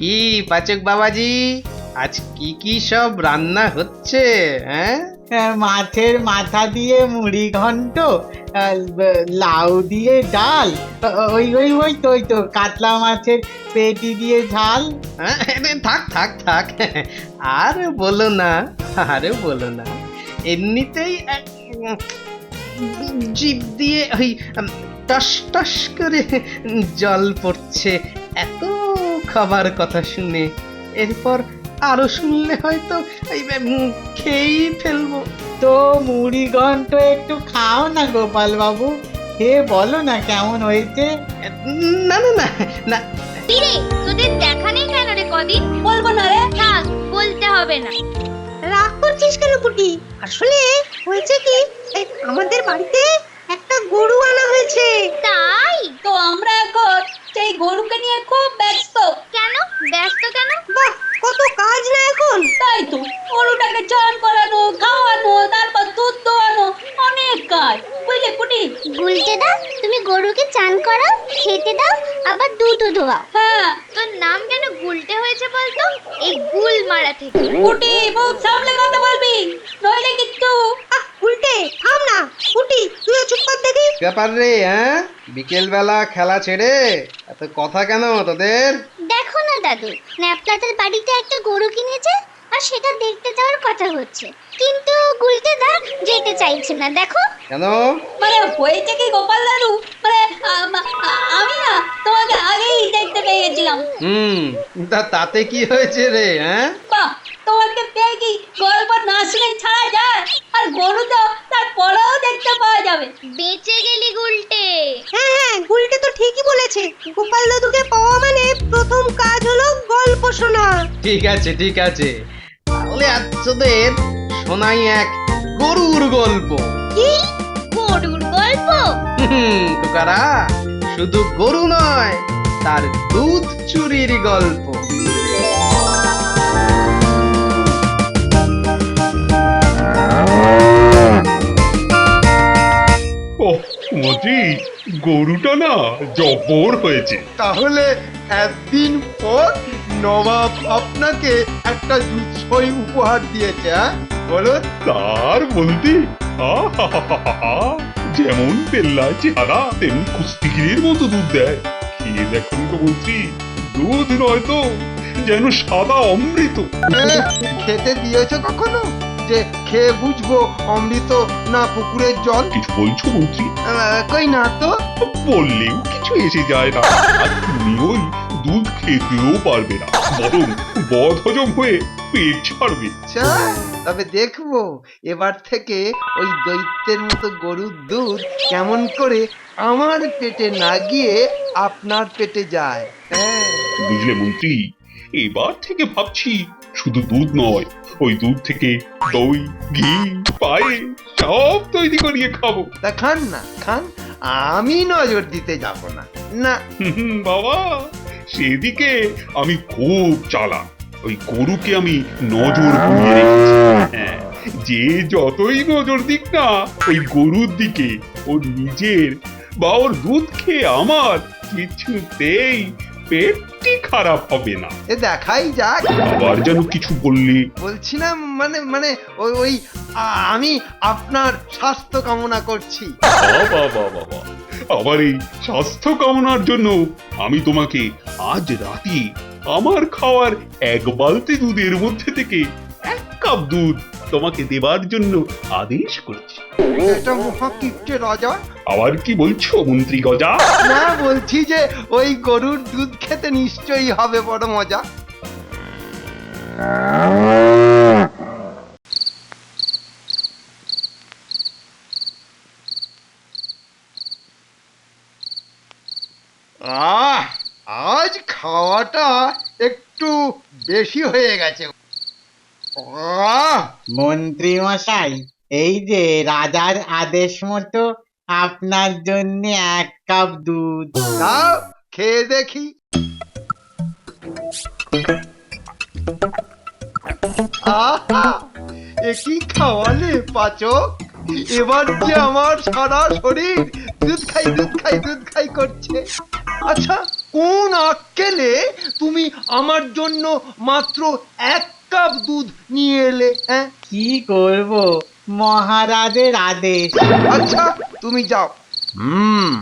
কি পাচক বাবাজি, আজ কি কি সব রান্না হচ্ছে? হ্যাঁ, মাছের মাথা দিয়ে মুড়ি ঘন্ট, লাউ দিয়ে ডাল, ওই তো কাতলা মাছের পেটি দিয়ে ঝাল। হ্যাঁ, থাক থাক থাক, আর বলো না, আরে বলো না। এমনিতেই জিভ দিয়ে ওই টস টস করে জল পড়ছে এত খাবার কথা শুনে। এরপর আরো শুনলে হয়তো খেয়েই ফেলবো। তো মুড়ি ঘন্ট একটু খাও না গোপাল বাবু, খেয়ে বলো না কেমন হয়েছে। না না না না, কিরে তোদের দেখা নেই কেন রে কদিন? বলবো না রে। থাক, বলতে হবে না। রাগ করছিস কেন পুটি? আসলে হয়েছে কি, আমাদের বাড়িতে একটা গরু আনা হয়েছে। তাই? তো আমরা এখন সেই গরুকে নিয়ে খুব ব্যস্ত। কেন ব্যস্ত কেন? বাহ, কত কাজ না এখন। তাই তো, গরুটাকে চান করানো, খাওয়ানো, তারপর দুধ দোয়ানো, অনেক কাজ, বুঝলে পুটি? গুলটে দাও, তুমি গরুকে চান করাও, খেতে দাও, আবার দুধও দোয়াও। হ্যাঁ তোর নাম কেন গুলটে হয়েছে বলতো? এই গুল মারা থেকে। পুটি, মুখ সামলে কথা বলবি, নইলে কিন্তু। উল্টে থাম না পুটি, তুই চুপ কর দেখি। ব্যাপার রে, হ্যাঁ, বিকেল বেলা খেলা ছেড়ে এত কথা কেন তোদের? দেখো না দাদু, ন্যাপলাতের বাড়িতে একটা গরু কিনেছে আর সেটা দেখতে যাওয়ার কথা হচ্ছে, কিন্তু গুলটে দা যেতে চাইছে না। দেখো কেন? মানে হয়েছে কি গোপাল দাদু, মানে আমি না তোমাকে আগেই দেখতে পেয়ে গেছিলাম। তাতে কি হয়েছে রে? হ্যাঁ, বাহ, তোমাকে পেয়ে কি গল্প না শুনে ছাড়া যায়? আর গরু তো তার পরেও দেখতে পাওয়া যাবে। বেঁচে গেলি গুলটে। হ্যাঁ হ্যাঁ, গুলটে তো ঠিকই বলেছে। গোপাল দাদুকে পাওয়া মানে প্রথম কাজ হলো গল্প শোনা। ঠিক আছে ঠিক আছে, তাহলে আজ তোদের শোনাই এক গরুর গল্প। কি গরুর গল্প? খোকারা, শুধু গরু নয়, তার দুধ চুরির গল্প। ওহ মন্ত্রী, গরুটা না জব্বর হয়েছে। তাহলে একদিন পর নবাব আপনাকে একটা দুধসই উপহার দিয়েছে, বলো? তার বলতে আহাহাহাহা, যেমন পেল্লা চেহারা তেমনি কুস্তিগিরের মতো দুধ দেয়। খেয়ে দেখুন তো মন্ত্রী, দুধ নয় তো, যেন সাদা অমৃত। খেতে দিয়েছো কখনো, যে খেয়ে বুঝবো অমৃত না পুকুরের জল? কিছু বলছো মন্ত্রী? কই না তো। বললেও কিছু এসে যায় না, আর তুমি ওই দুধ খেতেও পারবে না, বরং বদ হজম হয়ে পেট ছাড়বে। আচ্ছা, তবে দেখবো এবার থেকে ওই দৈত্যের মতো গরুর দুধ কেমন করে আমার পেটে না গিয়ে আপনার পেটে যায়। হ্যাঁ, বুঝলে মন্ত্রী, এবার থেকে ভাবছি শুধু দুধ নয়, ওই দুধ থেকে দই, ঘি, পায়ে সব তৈরি করিয়ে খাবো। তা খান না, খান, আমি নজর দিতে যাব না। না, বাবা, সেদিকে আমি খুব চালাক, ওই গরুকে আমি নজর বুলিয়ে রেখেছি। হ্যাঁ, যে যতই নজর দিক না ওই গরুর দিকে, ওর নিজের বা ওর দুধ খেয়ে আমার কিছুতেই পেটটি খারাপ হবে না। এ দেখাই যাক। আবার যেন কিছু বললে। বলছি না, মানে মানে ওই ওই আমি আপনার স্বাস্থ্য কামনা করছি। বাবা বাবা বাবা, আবার এই স্বাস্থ্য কামনার জন্য আমি তোমাকে আজ রাতে আমার খাওয়ার এক বালতি দুধের মধ্যে থেকে 1 কাপ দুধ তোমাকে দেবার জন্য আদেশ করছি। এটা মহাকীর্তি রাজা। আবার কি বলছো মন্ত্রী গজা? না, বলছি যে ওই গরুর দুধ খেতে নিশ্চয়ই হবে বড় মজা। আজ খাওয়াটা একটু বেশি হয়ে গেছে। মন্ত্রী মশাই, এই যে রাজার আদেশ মতো আপনার জন্য 1 কাপ দুধ। দাও, খেয়ে দেখি। আহা, এ কি খাওয়ালে পাচক! এবার যে আমার সারা শরীর দুধ খাই দুধ খাই দুধ খাই করছে। আচ্ছা কোন আক্কেলে তুমি আমার জন্য মাত্র 1 কাপ দুধ নিয়ে এলে? হ্যাঁ, কি করব, মহারাজের আদেশ। আচ্ছা তুমি যাও। হুম।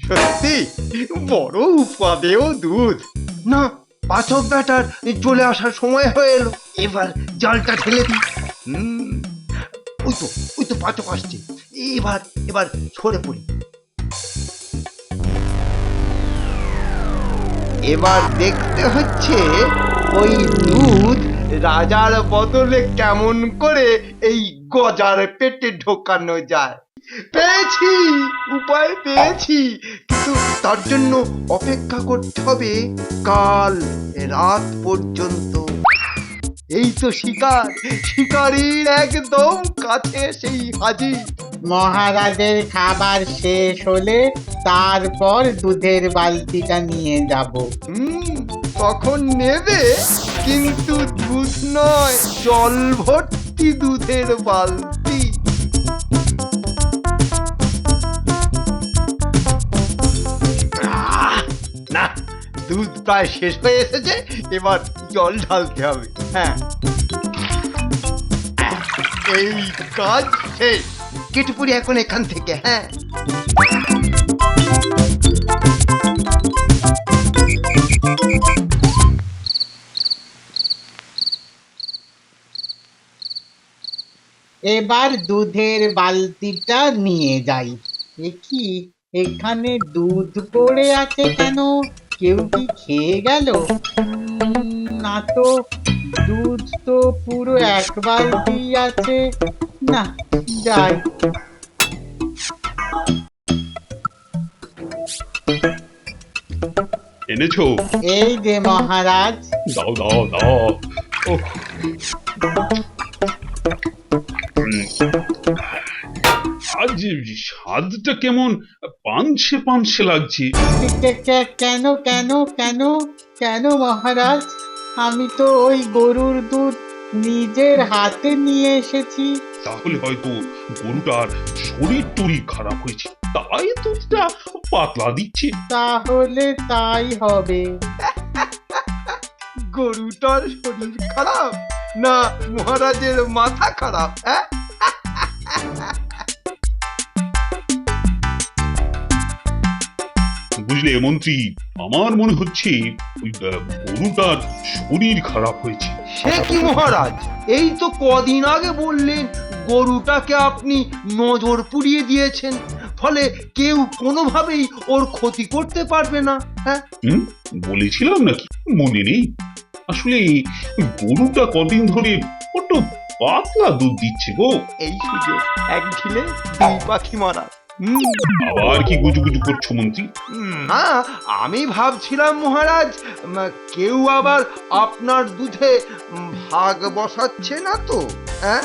সত্যি বড় উপাদেয় দুধ। না, পাচক ব্যাটার চলে আসার সময় হয়ে এলো, এবার জলটা ঢেলে দিই। ওই তো পাচক আসছে। এবার এবার সরে পড়ি। এবার দেখতে হচ্ছে ওই দুধ রাজার বদলে কেমন করে এই গজার পেটে ঢোকানো যায়। পেয়েছি, উপায় পেয়েছি, কিন্তু তার জন্য অপেক্ষা করতে হবে কাল রাত পর্যন্ত। এই তো শিকার, শিকারীর একদম কাছে সেই হাজির। মহারাজের খাবার শেষ হলে তারপর দুধের বালতিটা নিয়ে যাব। তখন নেবে, কিন্তু দুধ নয়, জল ভর্তি দুধের বালতি। না, দুধ প্রায় শেষ হয়ে এসেছে, এবার জল ঢালতে হবে। হ্যাঁ, এই কাজ শেষ। কেটে পড়ি এখন এখান থেকে। হ্যাঁ, এবার দুধের বালতিটা নিয়ে যাই। এ কি, এখানে দুধ পড়ে আছে কেন? কেউ কি খেয়ে গেল? না তো, দুধ তো পুরো 1 বালতি আছে। না, যাই। এনেছো? এই যে মহারাজ। দাও দাও দাও। ওহ। আজ স্বাদটা কেমন পানসে পানসে লাগছে। কেন কেন কেন কেন মহারাজ? আমি তো ওই গরুর দুধ নিজের হাতে নিয়ে এসেছি। তাহলে হয়তো গরুটার শরীর টরীর খারাপ হয়েছে, তাই দুধটা পাতলা দিচ্ছে। তাহলে তাই হবে। গরুটার শরীর খারাপ না মহারাজের মাথা খারাপ? হ্যাঁ, বুঝলে মন্ত্রী, আমার মনে হচ্ছে ওই গরুটার শরীর খারাপ হয়েছে। সে কি মহারাজ, এই তো কদিন আগে বললেন গরুটাকে আপনি নজর পুড়িয়ে দিয়েছেন, ফলে কেউ কোনোভাবেই ওর ক্ষতি করতে পারবে না। হ্যাঁ, বলেছিলাম নাকি মনে নেই? আসলে ওই গরুটা কদিন ধরে বড্ড পাতলা দুধ দিচ্ছে গো। এই সুযোগ, এক ঢিলে 2 পাখি মারা। আবার কি গুজুগুজু করছো মন্ত্রী? না, আমি ভাবছিলাম মহারাজ, কেউ আবার আপনার দুধে ভাগ বসাচ্ছে না তো? হ্যাঁ,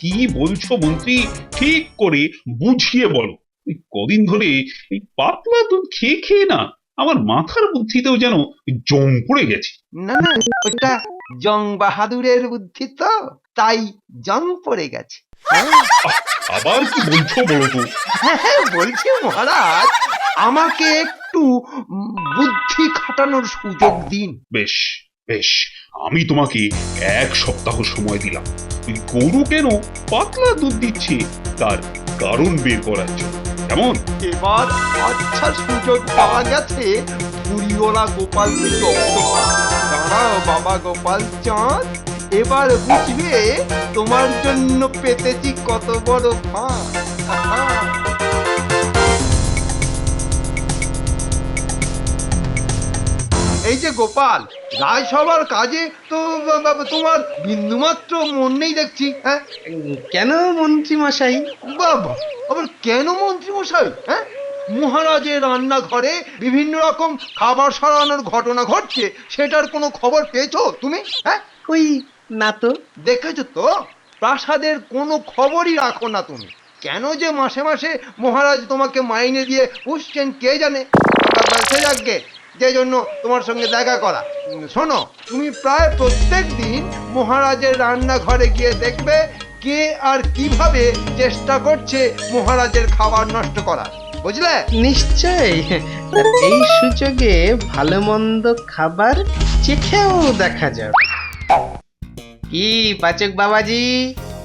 কি বলছো মন্ত্রী, ঠিক করে বুঝিয়ে বলো। এই কদিন ধরে এই পাতলা দুধ খেয়ে খেয়ে না আমার মাথার বুদ্ধিতেও যেন জং পড়ে গেছে। না না, ওটা জং বাহাদুরের বুদ্ধি তো, তাই জং পড়ে গেছে। আবার কি বলছো বলো তো? হ্যাঁ, বলছি মহারাজ, আমাকে একটু বুদ্ধি খাটানোর সুযোগ দিন। বেশ বেশ, আমি তোমাকে 1 সপ্তাহ সময় দিলাম ওই গরু কেন পাতলা দুধ দিচ্ছে তার কারণ বের করার জন্য। কেমন? এবার আচ্ছা সুযোগ পাওয়া গেছে বুড়িওলা গোপালকে জব্দ করা। দাঁড়াও বাবা গোপাল চাঁদ, এবার বুঝবে তোমার জন্য পেতেছি কত বড় ফাঁক। এই যে গোপাল, রাজসভার কাজে তো তোমার বিন্দুমাত্র মন নেই দেখছি। হ্যাঁ, কেন মন্ত্রী মশাই? বাবা, আবার কেন মন্ত্রী মশাই? হ্যাঁ, মহারাজের রান্নাঘরে বিভিন্ন রকম খাবার সরানোর ঘটনা ঘটছে, সেটার কোনো খবর পেয়েছো তুমি? হ্যাঁ, ওই না তো। দেখেছো তো, প্রাসাদের কোনো খবরই রাখো না তুমি। কেন যে মাসে মাসে মহারাজ তোমাকে মাইনে দিয়ে পুষছেন কে জানে। সে যাকে যে জন্য তোমার সঙ্গে দেখা করা। শোনো, তুমি প্রায় প্রত্যেক দিন মহারাজের রান্নাঘরে গিয়ে দেখবে কে আর কিভাবে চেষ্টা করছে মহারাজের খাবার নষ্ট করা, বুঝলে? নিশ্চয়। আর এই সুযোগে ভালো মন্দ খাবার চেখেও দেখা যাবে। কি পাচক বাবাজি,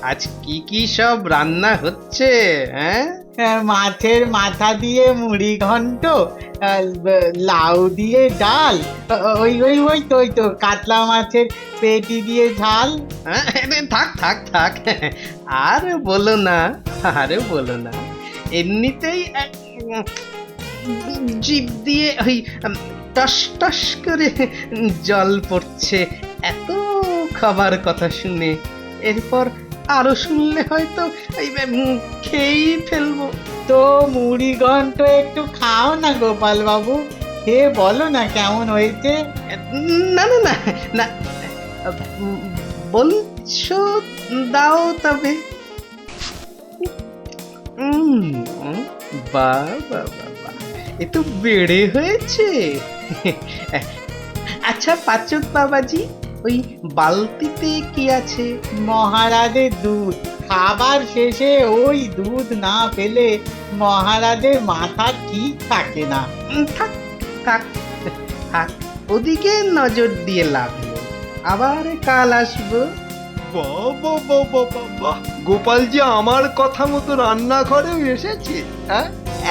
আজ কি কি সব রান্না হচ্ছে? হ্যাঁ, মাছের মাথা দিয়ে মুড়ি ঘন্ট, লাউ দিয়ে ডাল, ওই তো কাতলা মাছের পেটি দিয়ে ঝাল। হ্যাঁ, থাক থাক থাক, আর বলো না, আরে বলো না। এমনিতেই জিভ দিয়ে ওই টস টস করে জল পড়ছে এত খাবার কথা শুনে। এরপর আরো শুনলে হয়তো খেয়েই ফেলবো। তো মুড়ি ঘন্ট একটু খাও না গোপাল বাবু, খেয়ে বলো না কেমন হয়েছে। না না না না, বলছো দাও তবে। বাহ বাহ বাহ বাহ, এ তো বেড়ে হয়েছে। আচ্ছা পাচক বাবাজি, ওই বালতিতে কি আছে? মহারাজের দুধ। খাবার শেষে ওই দুধ না পেলে মহারাজের মাথা ঠিক থাকে না। থাক থাক থাক, ওদিকে নজর দিয়ে লাভ নেই, আবার কাল আসবো। বাবা বাবা বাবা, গোপাল যে আমার কথা মতো রান্নাঘরেও এসেছে। হ্যাঁ,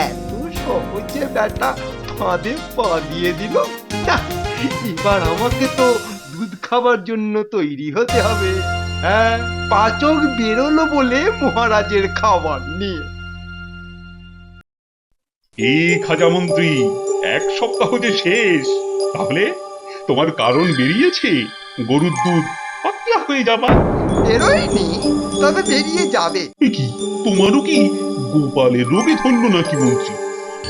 এত সহজে ব্যাটা ফাঁদে পা দিয়ে দিল। না, এবার আমাকে তো দুধ খাবার জন্য তৈরি হতে হবে। হ্যাঁ, পাচক বেরোলো বলে মহারাজের খাবার নিয়ে। এই খাজা মন্ত্রী, এক সপ্তাহ যে শেষ, তাহলে তোমার কারণ বেরিয়েছে। গরুর দুধ পাতলা হয়ে যাবা। বেরোয়নি, তবে বেরিয়ে যাবে। এ কি, তোমারও কি গোপালের রোগে ধরলো নাকি মন্ত্রী?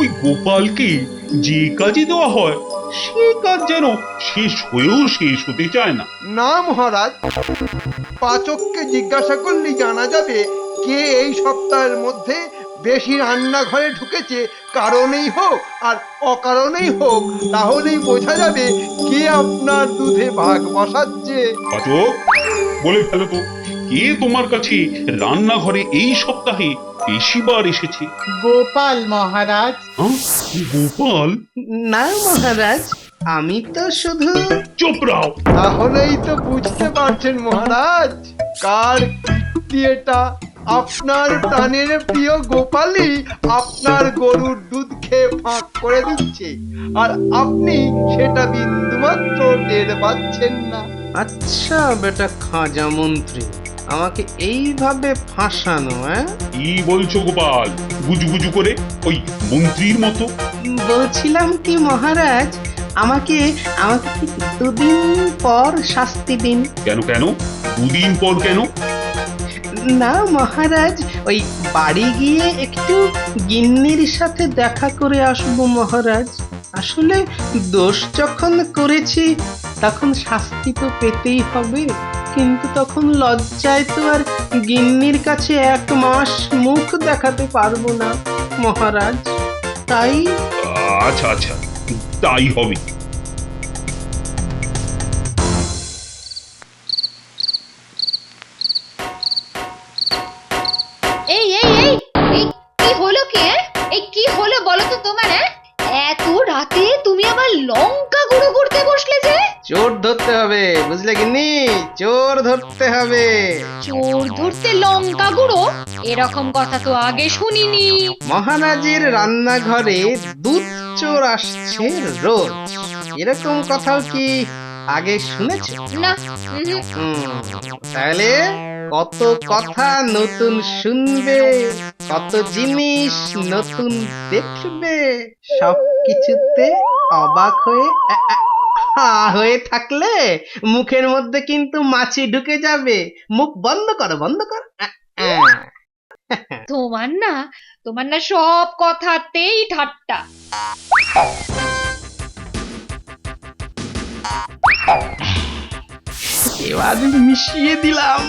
ওই গোপালকে যে কাজে দেওয়া হয় সে কাজ যেন শেষ হয়েও শেষ হতে চায় না। না মহারাজ, পাচককে জিজ্ঞাসা করলেই জানা যাবে কে এই সপ্তাহের মধ্যে বেশি রান্নাঘরে ঢুকেছে। কারণেই হোক আর অকারণেই হোক, তাহলেই বোঝা যাবে কে আপনার দুধে ভাগ বসাচ্ছে। পাচক, বলে ফেলো তো, কে তোমার কাছে রান্নাঘরে এই সপ্তাহে বেশিবার এসেছে? গোপাল মহারাজ। হ্যাঁ? গোপাল? না মহারাজ, আমি তো শুধু। চুপ রাও। তাহলেই তো বুঝতে পারছেন মহারাজ, কার কীর্তি এটা। আপনার প্রাণের প্রিয় গোপালই আপনার গরুর দুধ খেয়ে ফাঁক করে দিচ্ছে, আর আপনি সেটা বিন্দুমাত্র টের পাচ্ছেন না। আচ্ছা বেটা খাজা মন্ত্রী, আমাকে এইভাবে ফাঁসানো? কি বলছো গোপাল, গুজুগুজু করে, ওই মন্ত্রীর মতো? বলছিলাম কি মহারাজ, আমাকে আমাকে ঠিক দুদিন পর শাস্তি দিন। কেন কেন, দুদিন পর কেন? না মহারাজ, ওই বাড়ি গিয়ে একটু গিন্নির সাথে দেখা করে আসবো মহারাজ। আসলে দোষ যখন করেছি তখন শাস্তি তো পেতেই হবে, কিন্তু তখন লজ্জায় তো আর গিন্নির কাছে 1 মাস মুখ দেখাতে পারবো না মহারাজ। তাই আচ্ছা আচ্ছা, তাই হবে। এই এই এই এই কি হলো কি? এই কি হলো বলো তো তোমার? এত রাতে তুমি আবার লঙ্কা গুঁড়ো করতে বসলে যে? চোর ধরতে হবে, বুঝলে গিন্নি, চোর ধরতে হবে। চোর ধরতে লঙ্কা গুঁড়ো? এরকম কথা তো আগে শুনিনি। মহারাজের রান্নাঘরে দুধ চোর আসছে রোজ, এরকম কথাও কি আগে শুনেছ? না। তাহলে কত কথা নতুন শুনবে, কত জিনিস নতুন দেখবে, সব কিছুতে অবাক হয়ে হয়ে থাকলে মুখের মধ্যে কিন্তু মাছি ঢুকে যাবে। মুখ বন্ধ করো, বন্ধ করো। তোমার না সব কথাতেই ঠাট্টা। এবার মিশিয়ে দিলাম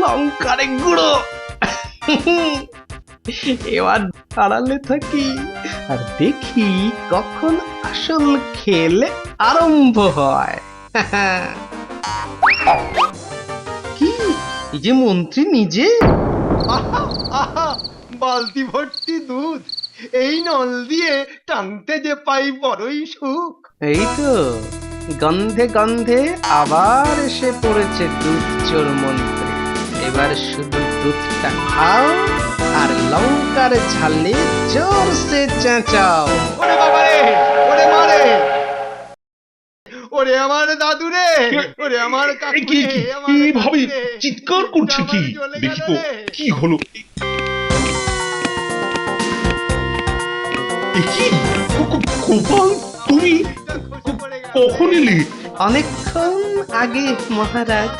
লঙ্কার গুঁড়ো। এবার আড়ালে থাকি আর দেখি কখন আসল খেল আরম্ভ হয়। কি এই যে মন্ত্রী নিজে? আহা আহা বালতি ভর্তি দুধ, এই নল দিয়ে টানতে যে পাই বড়ই সুখ। এই তো গন্ধে গন্ধে আবার এসে পড়েছে দুধ চোর মন্ত্রী। এবার শুধু দুধটা খাও আর লঙ্কার ঝালে জোরসে চেঁচাও। ওরে বাবারে, ওরে মারে, ওরে আমার দাদু রে, ওরে আমার এ কাকু কি রে, কি আমার এভাবে কাকু রে। চিৎকার করছে কি? আমার জ্বলে দেখি গেল তো রে। কি হলো। এ কি গোপাল, তুমি খসে পড়ে গেল রে। কখন এলে? অনেকক্ষণ আগে মহারাজ,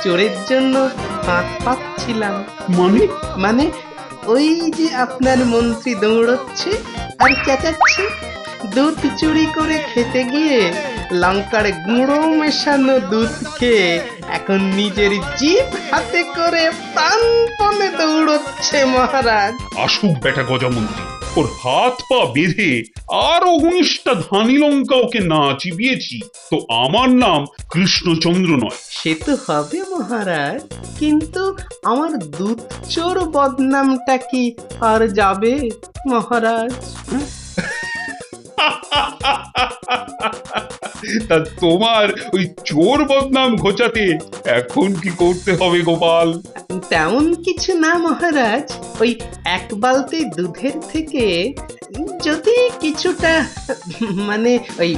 চোরের জন্য হাত পাচ্ছিলাম। মানে মানে ওই যে আপনার মন্ত্রী দৌড়চ্ছে আর চেঁচাচ্ছে, দুধ চুরি করে খেতে গিয়ে লঙ্কার গুঁড়ো মেশানো দুধ খেয়ে এখন নিজের জিভ হাতে করে প্রাণপণে দৌড়চ্ছে মহারাজ। আসুক বেটা গজমন্ত্রী, ওর হাত পা বেঁধে আর 19টা ধানি লঙ্কা ওকে না চিবিয়েছি তো আমার নাম কৃষ্ণচন্দ্র নয়। সে তো হবে মহারাজ, কিন্তু আমার দুধ চোর বদনামটা কি আর যাবে মহারাজ? তা তোমার ওই চোর বদনাম ঘোচাতে এখন কি করতে হবে গোপাল? তেমন কিছু না মহারাজ, ওই এক বালতি দুধের থেকে যদি কিছুটা মানে ওই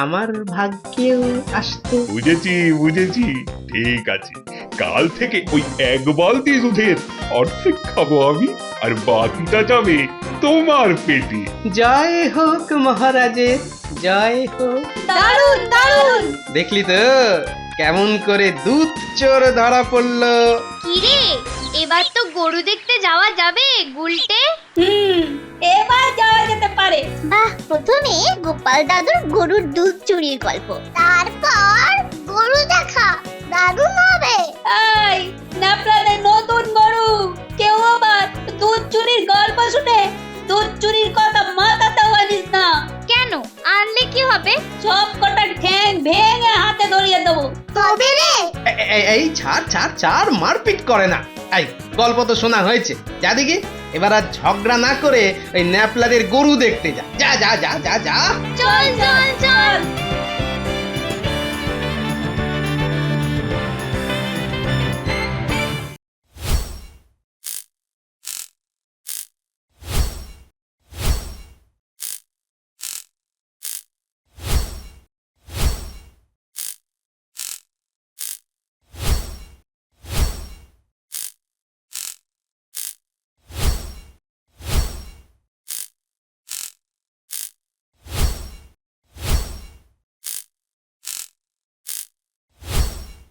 আমার ভাগ্যেও আসতো। বুঝেছি বুঝেছি, ঠিক আছে, কাল থেকে ওই এক বালতি দুধের অর্ধেক খাবো আমি, আর বাকিটা যাবে তোমার পেটে। জয় হোক মহারাজের, জয় হোক। দারুণ দারুণ। দেখলি তো কেমন করে দুধ চোর ধরা পড়লো। কিরে, এবার তো গরু দেখতে যাওয়া যাবে গুলটে? এবার যাওয়া যেতে পারে। বাহ, প্রথমে গোপাল দাদুর গরুর দুধ চুরির গল্প, তারপর গরু দেখা, দারুণ হবে। এই ন্যাপলাদের নতুন গরু, কেউ আবার দুধ চুরির গল্প শুনে দুধ চুরির কথা মাথাতেও আনিস না। কেন, আনলে কি হবে? সব কটা ঠ্যাং ভেঙে হাতে ধরিয়ে দেবো। তবে রে, এই ছাড় ছাড় ছাড়, মারপিট করে না। এই গল্প তো শোনা হয়েছে, যা দেখি এবার আর ঝগড়া না করে ওই ন্যাপলাদের গরু দেখতে যা, যা যা যা যা যা। চল চল চল।